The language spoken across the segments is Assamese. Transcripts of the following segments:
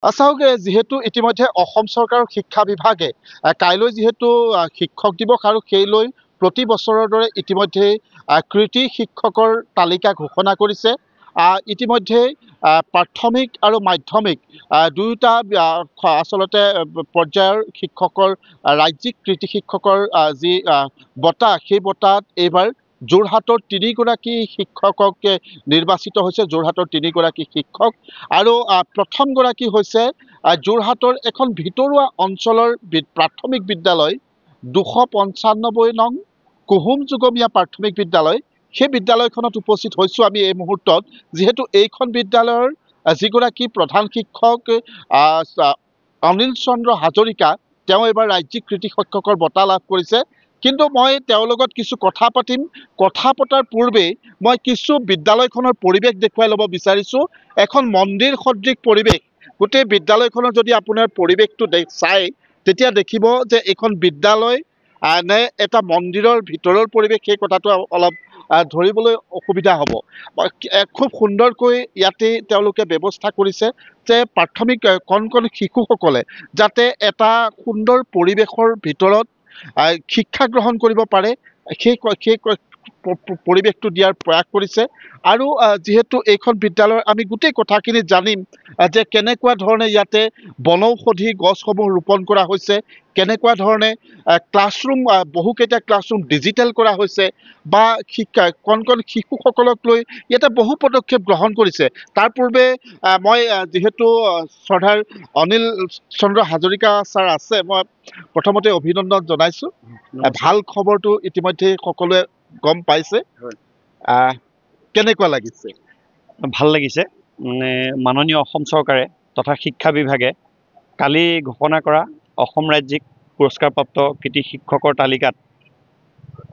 চাওক যিহেতু ইতিমধ্যে অসম চৰকাৰৰ শিক্ষা বিভাগে কাইলৈ যিহেতু শিক্ষক দিৱস আৰু সেই লৈ প্ৰতি বছৰৰ দৰে ইতিমধ্যে কৃতি শিক্ষকৰ তালিকা ঘোষণা কৰিছে। ইতিমধ্যে প্ৰাথমিক আৰু মাধ্যমিক দুয়োটা আচলতে পৰ্যায়ৰ শিক্ষকৰ ৰাজ্যিক কৃতি শিক্ষকৰ যি বঁটা সেই বঁটাত এইবাৰ যোৰহাটৰ 3গৰাকী শিক্ষকক নিৰ্বাচিত হৈছে। যোৰহাটৰ 3গৰাকী শিক্ষক আৰু প্ৰথমগৰাকী হৈছে যোৰহাটৰ এখন ভিতৰুৱা অঞ্চলৰ প্ৰাথমিক বিদ্যালয় 295 নং কুহুম যুগমীয়া প্ৰাথমিক বিদ্যালয়। সেই বিদ্যালয়খনত উপস্থিত হৈছোঁ আমি এই মুহূৰ্তত, যিহেতু এইখন বিদ্যালয়ৰ যিগৰাকী প্ৰধান শিক্ষক অনিল চন্দ্ৰ হাজৰিকা, তেওঁ এইবাৰ ৰাজ্যিক কৃতি শিক্ষকৰ বঁটা লাভ কৰিছে। কিন্তু মই তেওঁৰ লগত কিছু কথা পাতিম। কথা পতাৰ পূৰ্বে মই কিছু বিদ্যালয়খনৰ পৰিৱেশ দেখুৱাই ল'ব বিচাৰিছোঁ। এখন মন্দিৰ সদৃশ পৰিৱেশ। গোটেই বিদ্যালয়খনৰ যদি আপোনাৰ পৰিৱেশটো চাই তেতিয়া দেখিব যে এইখন বিদ্যালয় নে এটা মন্দিৰৰ ভিতৰৰ পৰিৱেশ, সেই কথাটো অলপ ধৰিবলৈ অসুবিধা হ'ব। খুব সুন্দৰকৈ ইয়াতে তেওঁলোকে ব্যৱস্থা কৰিছে যে প্ৰাথমিক কণ কণ শিশুসকলে যাতে এটা সুন্দৰ পৰিৱেশৰ ভিতৰত শিক্ষা গ্ৰহণ কৰিব পাৰে, সেই পৰিৱেশটো দিয়াৰ প্ৰয়াস কৰিছে। আৰু যিহেতু এইখন বিদ্যালয়ৰ আমি গোটেই কথাখিনি জানিম যে কেনেকুৱা ধৰণে ইয়াতে বনৌষধি গছসমূহ ৰোপণ কৰা হৈছে, কেনেকুৱা ধৰণে ক্লাছৰুম বহুকেইটা ক্লাছৰুম ডিজিটেল কৰা হৈছে বা কণ কণ শিশুসকলক লৈ ইয়াতে বহু পদক্ষেপ গ্ৰহণ কৰিছে। তাৰ পূৰ্বে মই যিহেতু শ্ৰদ্ধাৰ অনিল চন্দ্ৰ হাজৰিকা ছাৰ আছে, মই প্ৰথমতে অভিনন্দন জনাইছোঁ। ভাল খবৰটো ইতিমধ্যে সকলোৱে গম পাইছে। কেনেকুৱা লাগিছে? ভাল লাগিছে। মাননীয় অসম চৰকাৰে তথা শিক্ষা বিভাগে কালি ঘোষণা কৰা অসম ৰাজ্যিক পুৰস্কাৰপ্ৰাপ্ত কৃতি শিক্ষকৰ তালিকাত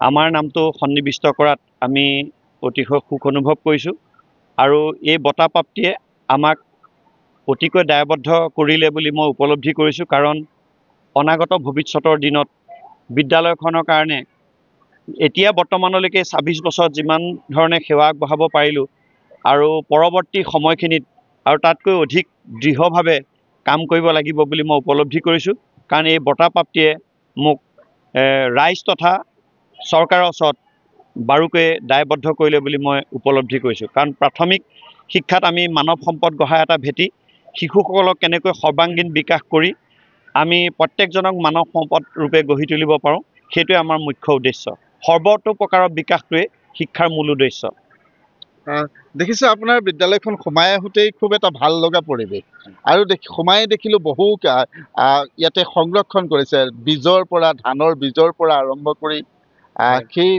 আমাৰ নামটো সন্নিৱিষ্ট কৰাত আমি অতিশয় সুখ অনুভৱ কৰিছোঁ। আৰু এই বঁটা প্ৰাপ্তিয়ে আমাক অতিকৈ দায়বদ্ধ কৰিলে বুলি মই উপলব্ধি কৰিছোঁ। কাৰণ অনাগত ভৱিষ্যতৰ দিনত বিদ্যালয়খনৰ কাৰণে এতিয়া বৰ্তমানলৈকে 26 বছৰত যিমান ধৰণে সেৱা আগবঢ়াব পাৰিলোঁ আৰু পৰৱৰ্তী সময়খিনিত আৰু তাতকৈ অধিক দৃঢ়ভাৱে কাম কৰিব লাগিব বুলি মই উপলব্ধি কৰিছোঁ। কাৰণ এই বঁটা প্ৰাপ্তিয়ে মোক ৰাইজ তথা চৰকাৰৰ ওচৰত বাৰুকৈ দায়বদ্ধ কৰিলে বুলি মই উপলব্ধি কৰিছোঁ। কাৰণ প্ৰাথমিক শিক্ষাত আমি মানৱ সম্পদ গঢ়াৰ এটা ভেটি, শিশুসকলক কেনেকৈ সৰ্বাংগীন বিকাশ কৰি আমি প্ৰত্যেকজনক মানৱ সম্পদ ৰূপে গঢ়ি তুলিব পাৰোঁ, সেইটোৱে আমাৰ মুখ্য উদ্দেশ্য। সৰ্বতো প্ৰকাৰৰ বিকাশটোৱে শিক্ষাৰ মূল উদ্দেশ্য। দেখিছোঁ আপোনাৰ বিদ্যালয়খন সোমাই আহোঁতেই খুব এটা ভাল লগা পৰিৱেশ, আৰু সোমাই দেখিলোঁ বহু ইয়াতে সংৰক্ষণ কৰিছে, বীজৰ পৰা ধানৰ বীজৰ পৰা আৰম্ভ কৰি সেই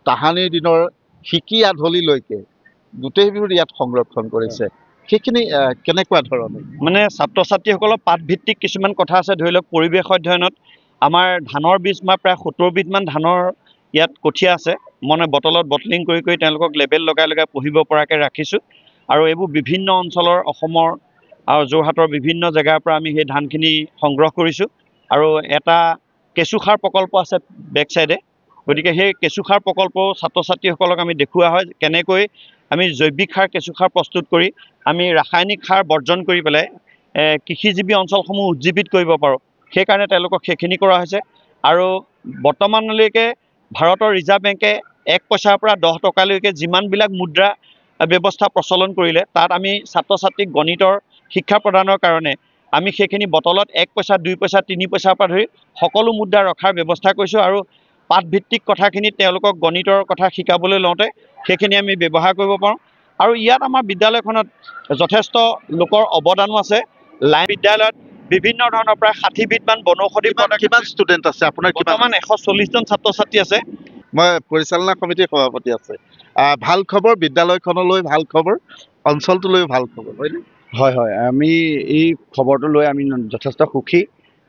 তাহানিৰ দিনৰ শিকি আধলিলৈকে গোটেইবোৰ ইয়াত সংৰক্ষণ কৰিছে। সেইখিনি কেনেকুৱা ধৰণে? মানে ছাত্ৰ ছাত্ৰীসকলৰ পাঠভিত্তিক কিছুমান কথা আছে। ধৰি লওক পৰিৱেশ অধ্যয়নত আমাৰ ধানৰ বীজ প্ৰায় 70 বিধমান ধানৰ ইয়াত কঠীয়া আছে। মই বটলত বটলিং কৰি তেওঁলোকক লেবেল লগাই লগাই পঢ়িব পৰাকৈ ৰাখিছোঁ। আৰু এইবোৰ বিভিন্ন অঞ্চলৰ অসমৰ আৰু যোৰহাটৰ বিভিন্ন জেগাৰ পৰা আমি সেই ধানখিনি সংগ্ৰহ কৰিছোঁ। আৰু এটা কেঁচুসাৰ প্ৰকল্প আছে বেক চাইডে, গতিকে সেই কেঁচুসাৰ প্ৰকল্পও ছাত্ৰ ছাত্ৰীসকলক আমি দেখুওৱা হয় কেনেকৈ আমি জৈৱিক সাৰ কেঁচুসাৰ প্ৰস্তুত কৰি আমি ৰাসায়নিক সাৰ বৰ্জন কৰি পেলাই কৃষিজীৱী অঞ্চলসমূহ উজ্জীৱিত কৰিব পাৰোঁ। সেইকাৰণে তেওঁলোকক সেইখিনি কৰা হৈছে। আৰু বৰ্তমানলৈকে ভাৰতৰ ৰিজাৰ্ভ বেংকে 1 পইচাৰ পৰা 10 টকালৈকে যিমানবিলাক মুদ্ৰা ব্যৱস্থা প্ৰচলন কৰিলে, তাত আমি ছাত্ৰ ছাত্ৰীক গণিতৰ শিক্ষা প্ৰদানৰ কাৰণে আমি সেইখিনি বটলত 1 পইচা 2 পইচা 3 পইচাৰ পৰা ধৰি সকলো মুদ্ৰা ৰখাৰ ব্যৱস্থা কৰিছোঁ। আৰু পাঠভিত্তিক কথাখিনিত তেওঁলোকক গণিতৰ কথা শিকাবলৈ লওঁতে সেইখিনি আমি ব্যৱহাৰ কৰিব পাৰোঁ। আৰু ইয়াত আমাৰ বিদ্যালয়খনত যথেষ্ট লোকৰ অৱদানো আছে। লাইন বিদ্যালয়ত বিভিন্ন ধৰণৰ প্ৰায় 60 বিধমান বনৌষধি কিমান ষ্টুডেণ্ট আছে আপোনাৰ? বৰ্তমান 140 জন ছাত্ৰ ছাত্ৰী আছে। মই পৰিচালনা সমিতিৰ সভাপতি আছে। ভাল খবৰ, বিদ্যালয়খনলৈ ভাল খবৰ, অঞ্চলটোলৈ ভাল খবৰ, হয়নে? হয় হয়, আমি এই খবৰটো লৈ আমি যথেষ্ট সুখী।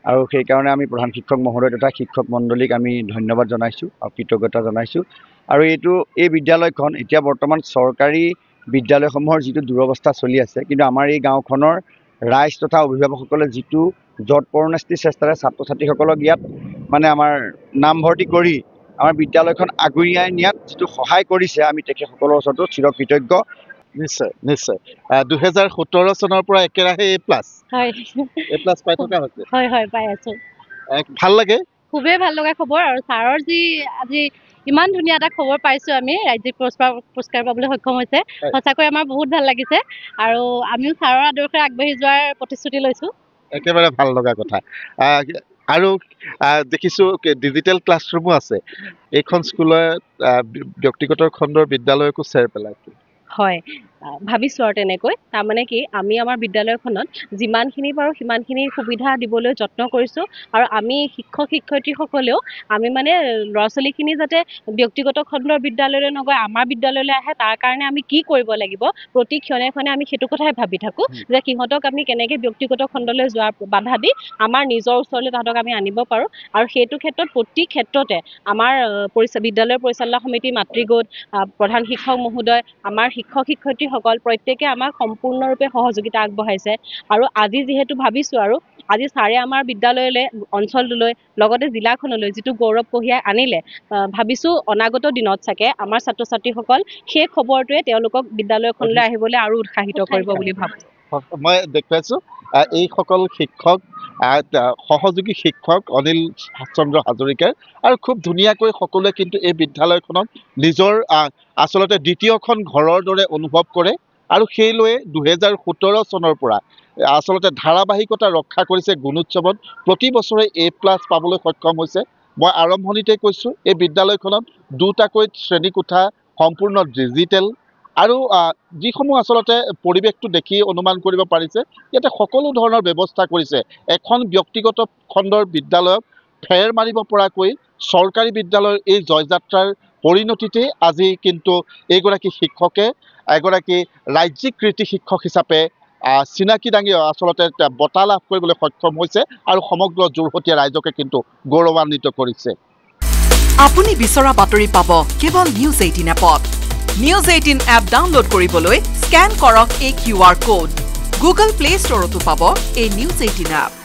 আৰু সেইকাৰণে আমি প্ৰধান শিক্ষক মহোদয় তথা শিক্ষক মণ্ডলীক আমি ধন্যবাদ জনাইছোঁ আৰু কৃতজ্ঞতা জনাইছোঁ। আৰু এই বিদ্যালয়খন এতিয়া বৰ্তমান চৰকাৰী বিদ্যালয়সমূহৰ যিটো দুৰৱস্থা চলি আছে, কিন্তু আমাৰ এই গাঁওখনৰ ৰাইজ তথা অভিভাৱকসকলে যিটো যৎপৰোনাস্তি চেষ্টাৰে ছাত্ৰ ছাত্ৰীসকলক ইয়াত মানে আমাৰ নামভৰ্তি কৰি আমাৰ বিদ্যালয়খন আগুৱাই নিয়াত যিটো সহায় কৰিছে, আমি তেখেতসকলৰ ওচৰতো চিৰকৃতজ্ঞ। নিশ্চয় নিশ্চয় 2017 চনৰ পৰা একেৰাহে A+ হয় পাই থকা হৈছে হয় হয় পাই আছো ভাল লাগে খুবেই ভাল লগা খবৰ আৰু ছাৰৰ যি আজি ইমান ধুনীয়া এটা খবৰ পাইছো আমি ৰাজ্যিক পুৰস্কাৰ পাবলৈ সক্ষম হৈছে সঁচাকৈ আমাৰ বহুত ভাল লাগিছে আৰু আমিও ছাৰৰ আদৰ্শে আগবাঢ়ি যোৱাৰ প্ৰতিশ্ৰুতি লৈছো একেবাৰে ভাল লগা কথা আৰু দেখিছো ডিজিটেল ক্লাছৰুমো আছে এইখন স্কুলত ব্যক্তিগত খণ্ডৰ বিদ্যালয়কো চেৰ পেলাইছে হয় ভাবিছো আৰু তেনেকৈ তাৰমানে কি আমি আমাৰ বিদ্যালয়খনত যিমানখিনি পাৰো সিমানখিনি সুবিধা দিবলৈ যত্ন কৰিছো আৰু আমি শিক্ষক শিক্ষয়িত্ৰীসকলেও আমি মানে ল'ৰা ছোৱালীখিনি যাতে ব্যক্তিগত খণ্ডৰ বিদ্যালয়লৈ নগৈ আমাৰ বিদ্যালয়লৈ আহে তাৰ কাৰণে আমি কি কৰিব লাগিব প্ৰতি ক্ষণে ক্ষণে আমি সেইটো কথাই ভাবি থাকো যে সিহঁতক আমি কেনেকৈ ব্যক্তিগত খণ্ডলৈ যোৱাৰ বাধা দি আমাৰ নিজৰ ওচৰলৈ তাহাঁতক আমি আনিব পাৰোঁ আৰু সেইটো ক্ষেত্ৰত প্ৰতি ক্ষেত্ৰতে আমাৰ বিদ্যালয়ৰ পৰিচালনা সমিতি মাতৃগোট প্ৰধান শিক্ষক মহোদয় আমাৰ শিক্ষক শিক্ষয়িত্ৰীসকল প্ৰত্যেকে আমাক সম্পূৰ্ণৰূপে সহযোগিতা আগবঢ়াইছে আৰু আজি যিহেতু ভাবিছোঁ আৰু আজি ছাৰে আমাৰ বিদ্যালয়লৈ অঞ্চলটোলৈ লগতে জিলাখনলৈ যিটো গৌৰৱ কঢ়িয়াই আনিলে ভাবিছোঁ অনাগত দিনত চাগে আমাৰ ছাত্ৰ ছাত্ৰীসকল সেই খবৰটোৱে তেওঁলোকক বিদ্যালয়খনলৈ আহিবলৈ আৰু উৎসাহিত কৰিব বুলি ভাবোঁ মই দেখুৱাইছোঁ এইসকল শিক্ষক সহযোগী শিক্ষক অনিল চন্দ্ৰ হাজৰিকাৰ আৰু খুব ধুনীয়াকৈ সকলোৱে কিন্তু এই বিদ্যালয়খনক নিজৰ আচলতে দ্বিতীয়খন ঘৰৰ দৰে অনুভৱ কৰে আৰু সেইলৈয়ে 2017 চনৰ পৰা আচলতে ধাৰাবাহিকতা ৰক্ষা কৰিছে গুণোৎসৱত প্ৰতি বছৰে A+ পাবলৈ সক্ষম হৈছে মই আৰম্ভণিতে কৈছোঁ এই বিদ্যালয়খনত 2টাকৈ শ্ৰেণীকোঠা সম্পূৰ্ণ ডিজিটেল আৰু যিসমূহ আচলতে পৰিৱেশটো দেখি অনুমান কৰিব পাৰিছে ইয়াতে সকলো ধৰণৰ ব্যৱস্থা কৰিছে এখন ব্যক্তিগত খণ্ডৰ বিদ্যালয়ক ফেৰ মাৰিব পৰাকৈ চৰকাৰী বিদ্যালয়ৰ এই জয়যাত্ৰাৰ পৰিণতিতে আজি কিন্তু এইগৰাকী শিক্ষকে এগৰাকী ৰাজ্যিক কৃতি শিক্ষক হিচাপে চিনাকি দাঙি আচলতে বঁটা লাভ কৰিবলৈ সক্ষম হৈছে আৰু সমগ্ৰ যোৰহতীয়া ৰাইজকে কিন্তু গৌৰৱান্বিত কৰিছে আপুনি বিচৰা বাতৰি পাব কেৱল নিউজ 18 এপত নিউজ 18 এপ ডাউনলোড কৰিবলৈ স্ক্যান কৰক এই QR কোড গুগল প্লে ষ্টৰতো পাব এই নিউজ 18 এপ